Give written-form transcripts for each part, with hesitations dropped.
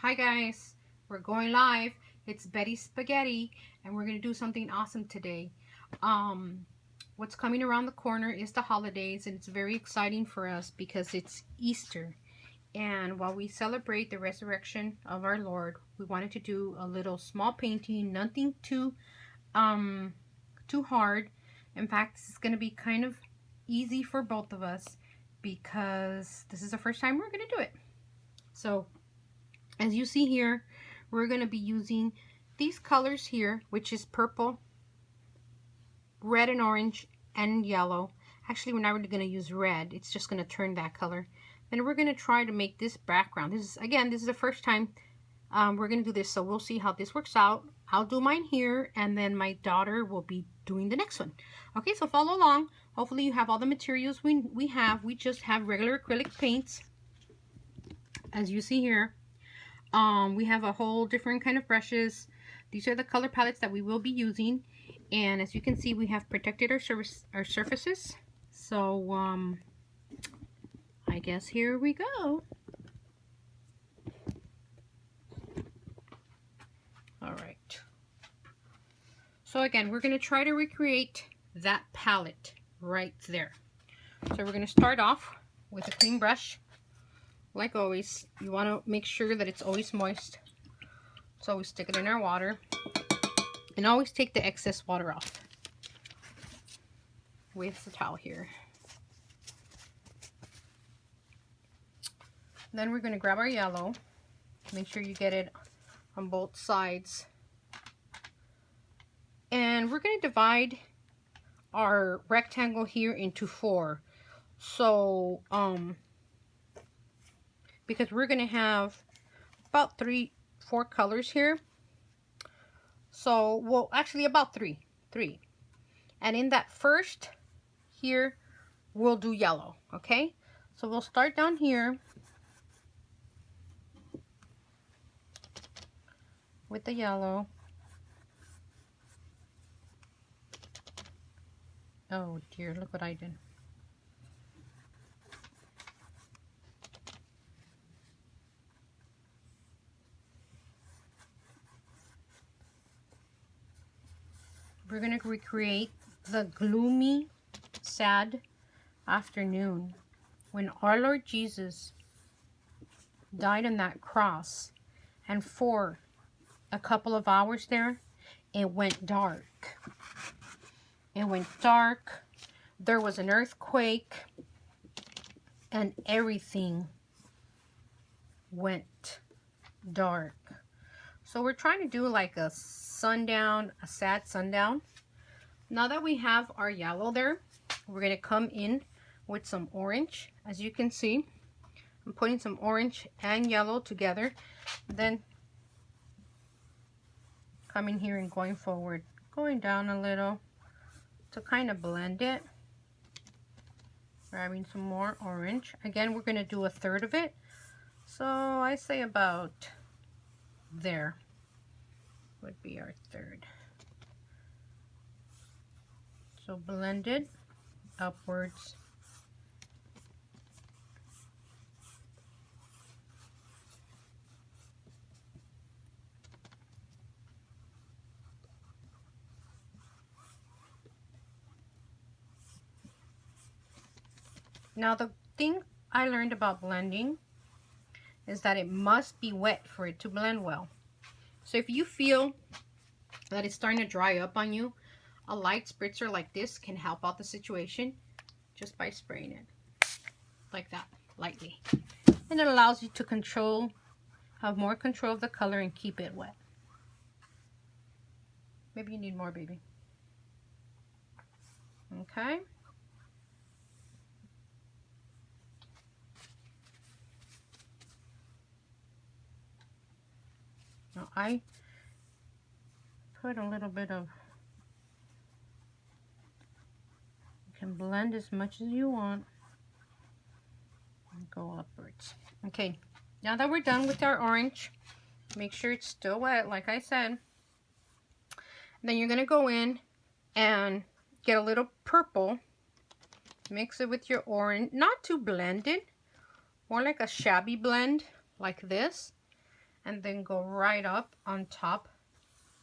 Hi guys, we're going live. It's Betty Spaghetti and we're going to do something awesome today. What's coming around the corner is the holidays, and it's very exciting for us because it's Easter. And while we celebrate the resurrection of our Lord, we wanted to do a little small painting, nothing too hard. In fact, this is going to be kind of easy for both of us because this is the first time we're going to do it. So as you see here, we're going to be using these colors here, which is purple, red and orange, and yellow. Actually, we're not really going to use red. It's just going to turn that color. Then we're going to try to make this background. This is the first time we're going to do this, so we'll see how this works out. I'll do mine here, and then my daughter will be doing the next one. Okay, so follow along. Hopefully you have all the materials we have. We just have regular acrylic paints, as you see here. We have a whole different kind of brushes. These are the color palettes that we will be using, and as you can see, we have protected our surfaces. So I guess here we go. All right, so again, we're going to try to recreate that palette right there. So we're going to start off with a clean brush. Like always, you want to make sure that it's always moist. So we stick it in our water, and always take the excess water off with the towel here. Then we're going to grab our yellow. Make sure you get it on both sides. And we're going to divide our rectangle here into 4. So, because we're going to have about 3-4 colors here. So, well, actually about 3. And in that first here, we'll do yellow, okay? So we'll start down here with the yellow. Oh dear, look what I did. We're going to recreate the gloomy, sad afternoon when our Lord Jesus died on that cross, and for a couple of hours there, it went dark. It went dark. There was an earthquake, and everything went dark. So we're trying to do like a sundown, a sad sundown. Now that we have our yellow there, we're going to come in with some orange. As you can see, I'm putting some orange and yellow together. Then coming here and going forward, going down a little to kind of blend it. Grabbing some more orange. Again, we're going to do 1/3 of it. So I say about there would be our 1/3. So blend it upwards. Now the thing I learned about blending is that it must be wet for it to blend well. So if you feel that it's starting to dry up on you, a light spritzer like this can help out the situation just by spraying it like that, lightly. And it allows you to have more control of the color and keep it wet. Maybe you need more, baby. Okay. Now I put a little bit of, you can blend as much as you want and go upwards. Okay, now that we're done with our orange, make sure it's still wet like I said. Then you're going to go in and get a little purple, mix it with your orange, not too blended, more like a shabby blend like this. and then go right up on top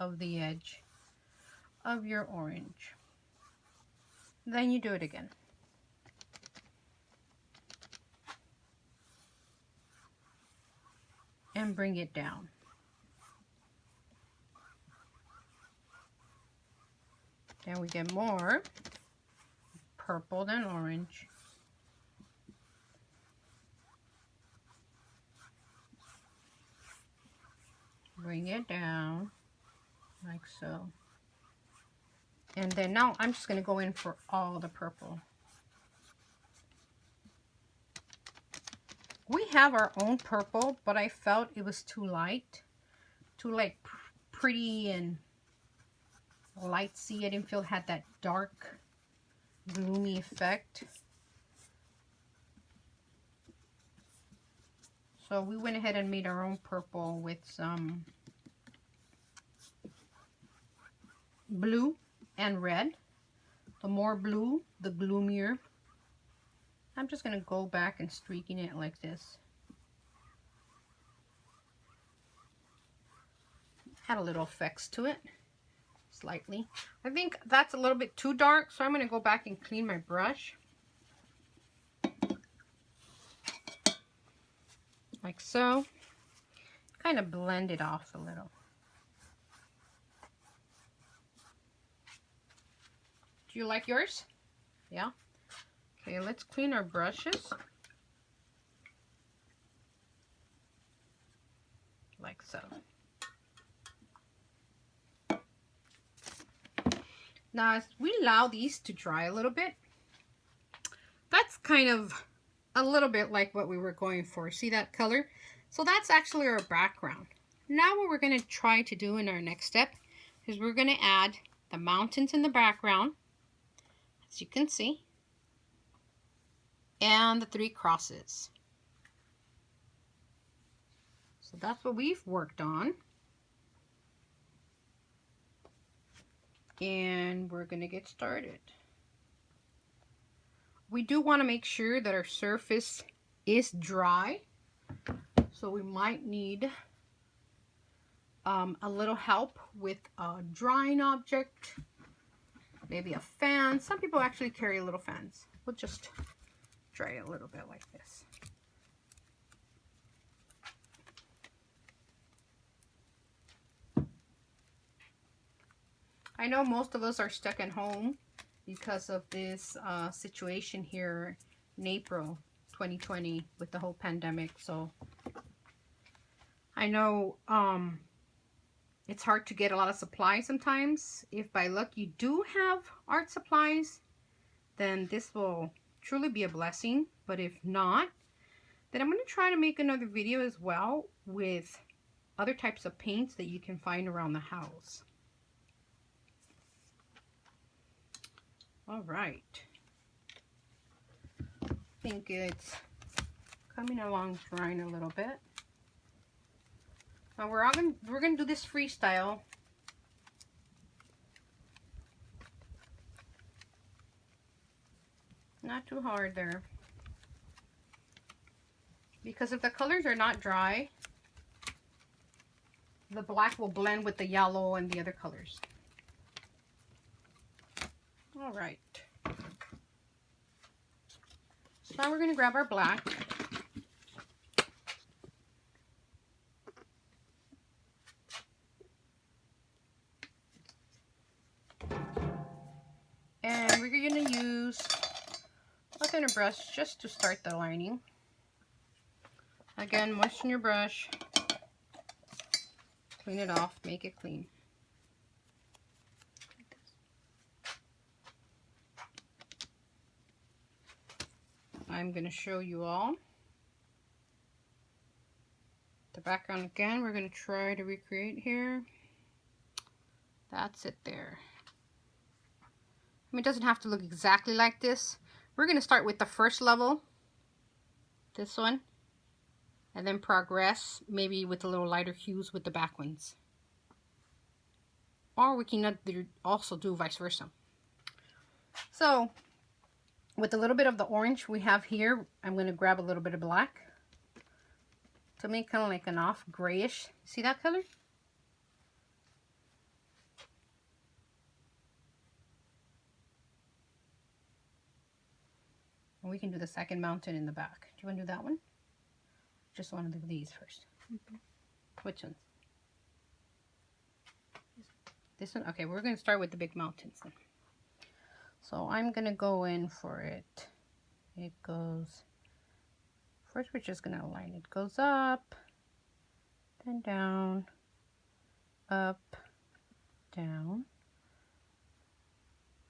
of the edge of your orange. Then you do it again. And bring it down. Then we get more purple than orange. Bring it down like so. And then now I'm just going to go in for all the purple. We have our own purple, but I felt it was too light. Too like pretty and lightsy. I didn't feel it had that dark, gloomy effect. So we went ahead and made our own purple with some blue and red. The more blue, the gloomier. I'm just going to go back and streaking it like this. Had a little effects to it, slightly. I think that's a little bit too dark, so I'm going to go back and clean my brush. Like so. Kind of blend it off a little. Do you like yours? Yeah? Okay, let's clean our brushes. Like so. Now, as we allow these to dry a little bit, that's kind of a little bit like what we were going for. See that color? So that's actually our background. Now what we're going to try to do in our next step is we're going to add the mountains in the background, as you can see, and the 3 crosses. So that's what we've worked on. And we're going to get started. We do want to make sure that our surface is dry. So we might need a little help with a drying object. Maybe a fan. Some people actually carry little fans. We'll just dry it a little bit like this. I know most of us are stuck at home because of this situation here in April 2020 with the whole pandemic. So I know it's hard to get a lot of supplies sometimes. If by luck you do have art supplies, then this will truly be a blessing. But if not, then I'm going to try to make another video as well with other types of paints that you can find around the house. All right. I think it's coming along drying a little bit. Now we're gonna do this freestyle. Not too hard there. Because if the colors are not dry, the black will blend with the yellow and the other colors. All right. So now we're going to grab our black. And we're going to use a thinner brush just to start the lining. Again, moisten your brush. Clean it off, make it clean. I'm going to show you all the background again. We're going to try to recreate here. That's it there. I mean, it doesn't have to look exactly like this. We're going to start with the first level, this one, and then progress maybe with a little lighter hues with the back ones. Or we can also do vice versa. So with a little bit of the orange we have here, I'm going to grab a little bit of black to make kind of like an off grayish. See that color? And we can do the second mountain in the back. Do you want to do that one? Just want to do these first. Which ones? This one? Okay, we're going to start with the big mountains then. So I'm going to go in for it. It goes, first we're just going to align. It goes up, then down, up, down.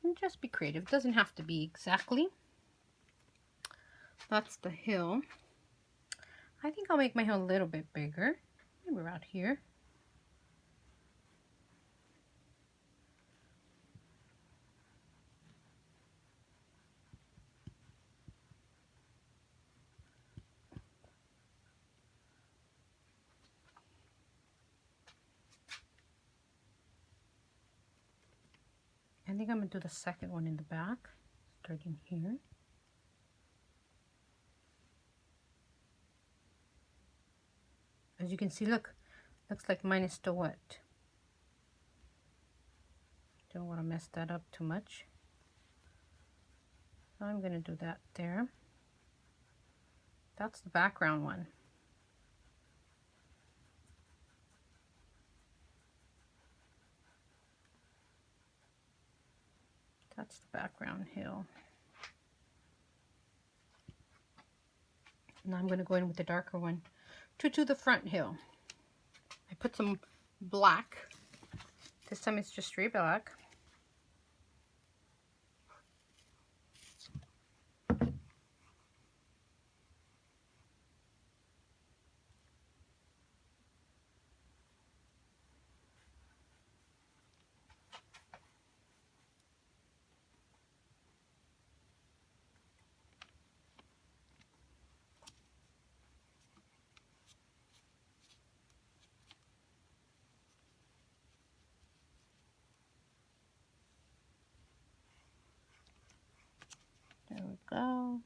And just be creative. It doesn't have to be exactly. That's the hill. I think I'll make my hill a little bit bigger. Maybe around here. I think I'm going to do the second one in the back, starting here. As you can see, look, looks like mine is still wet. Don't want to mess that up too much. So I'm going to do that there. That's the background one. That's the background hill. Now I'm going to go in with the darker one to do the front hill. I put some black. This time it's just straight black. There we go.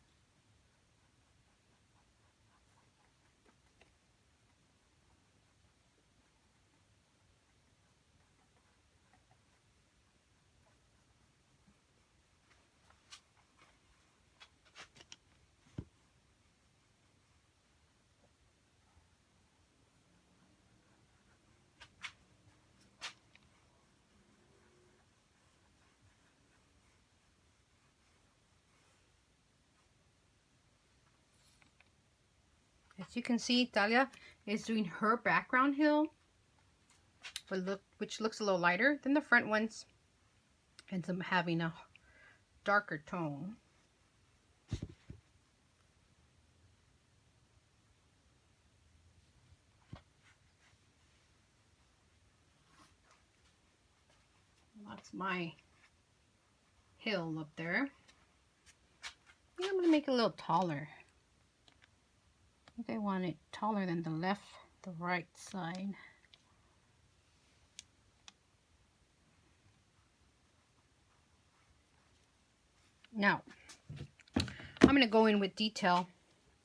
As you can see, Talia is doing her background hill, which looks a little lighter than the front ones, ends up having a darker tone. That's my hill up there. I think I'm going to make it a little taller. I think I want it taller than the right side. Now, I'm going to go in with detail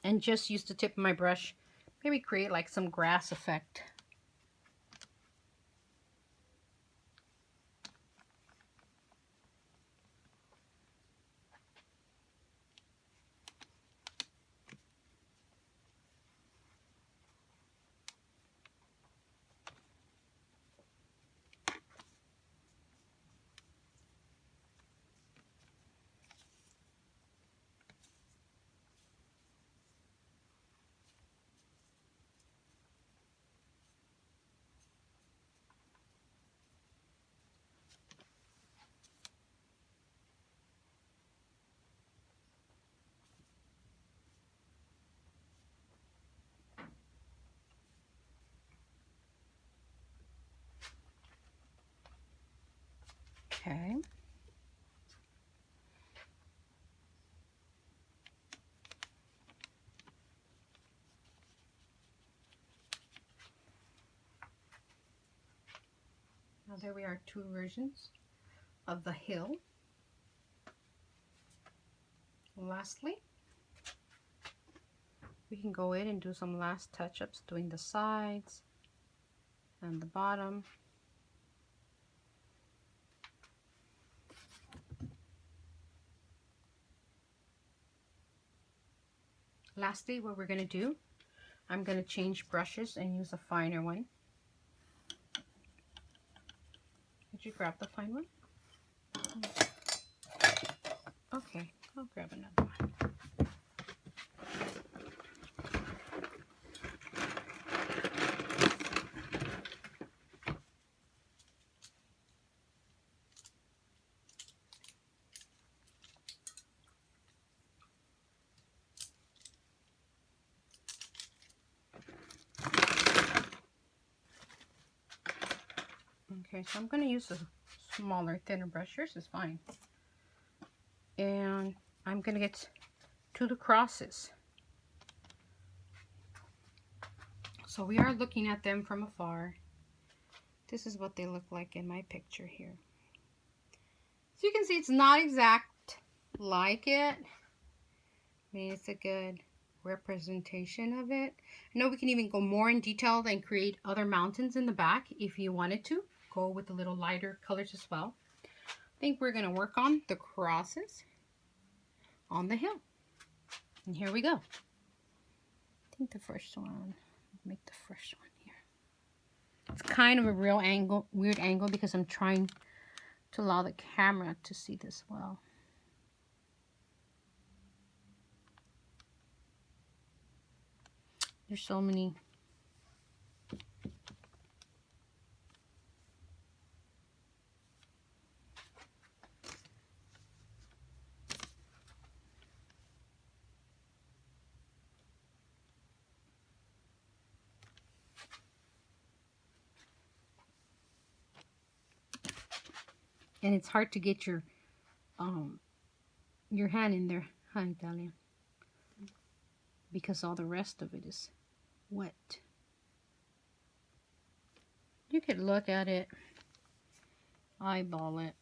and just use the tip of my brush. Maybe create like some grass effect. Okay. Now there we are, two versions of the hill. Lastly, we can go in and do some last touch-ups, doing the sides and the bottom. Lastly, what we're going to do, I'm going to change brushes and use a finer one. Did you grab the fine one? Okay, I'll grab another one. Okay, so I'm going to use a smaller, thinner brush. Yours is fine. And I'm going to get to the crosses. So we are looking at them from afar. This is what they look like in my picture here. So you can see it's not exact like it. I mean, it's a good representation of it. I know we can even go more in detail and create other mountains in the back if you wanted to. Go with a little lighter colors as well. I think we're going to work on the crosses on the hill. And here we go. I think the first one, make the first one here. It's kind of a real angle, weird angle, because I'm trying to allow the camera to see this well. There's so many. And it's hard to get your hand in there, huh, Italian? Because all the rest of it is wet. You could look at it, eyeball it.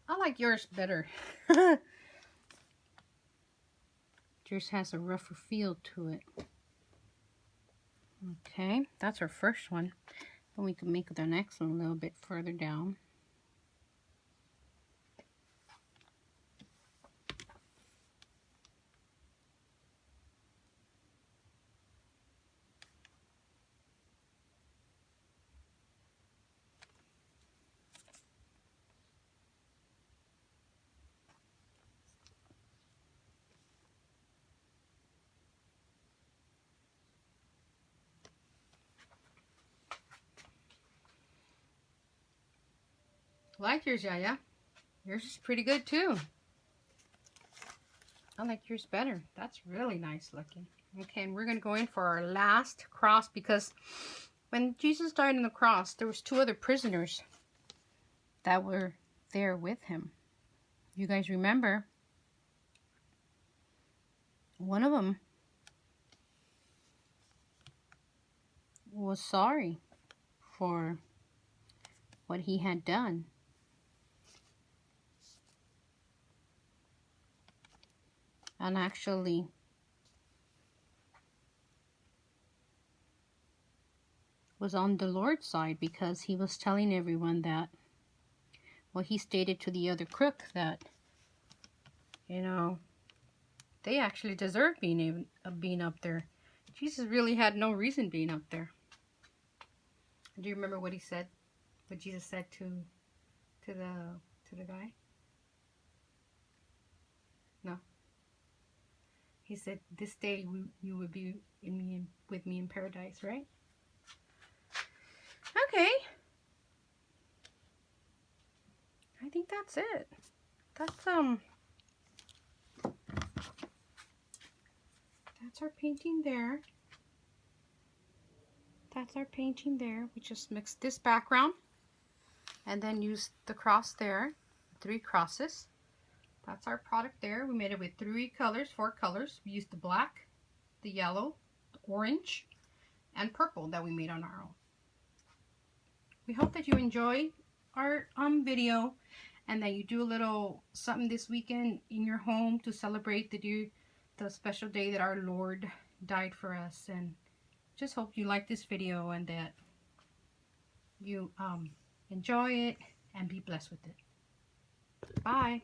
I like yours better. Yours has a rougher feel to it. Okay, that's our first one. And we can make the next one a little bit further down. Like yours, Yaya. Yours is pretty good too. I like yours better. That's really nice looking. Okay, and we're going to go in for our last cross, because when Jesus died on the cross, there was 2 other prisoners that were there with him. You guys remember? One of them was sorry for what he had done. And actually was on the Lord's side, because he was telling everyone that, well, he stated to the other crook that, you know, they actually deserve being up there. Jesus really had no reason being up there. Do you remember what he said? What Jesus said to the guy? No. He said, "This day you would be with me in paradise," right? Okay. I think that's it. That's our painting there. That's our painting there. We just mixed this background and then used the cross there, 3 crosses. That's our product there. We made it with 4 colors. We used the black, the yellow, the orange, and purple that we made on our own. We hope that you enjoy our video and that you do a little something this weekend in your home to celebrate the special day that our Lord died for us. And just hope you like this video and that you enjoy it and be blessed with it. Bye.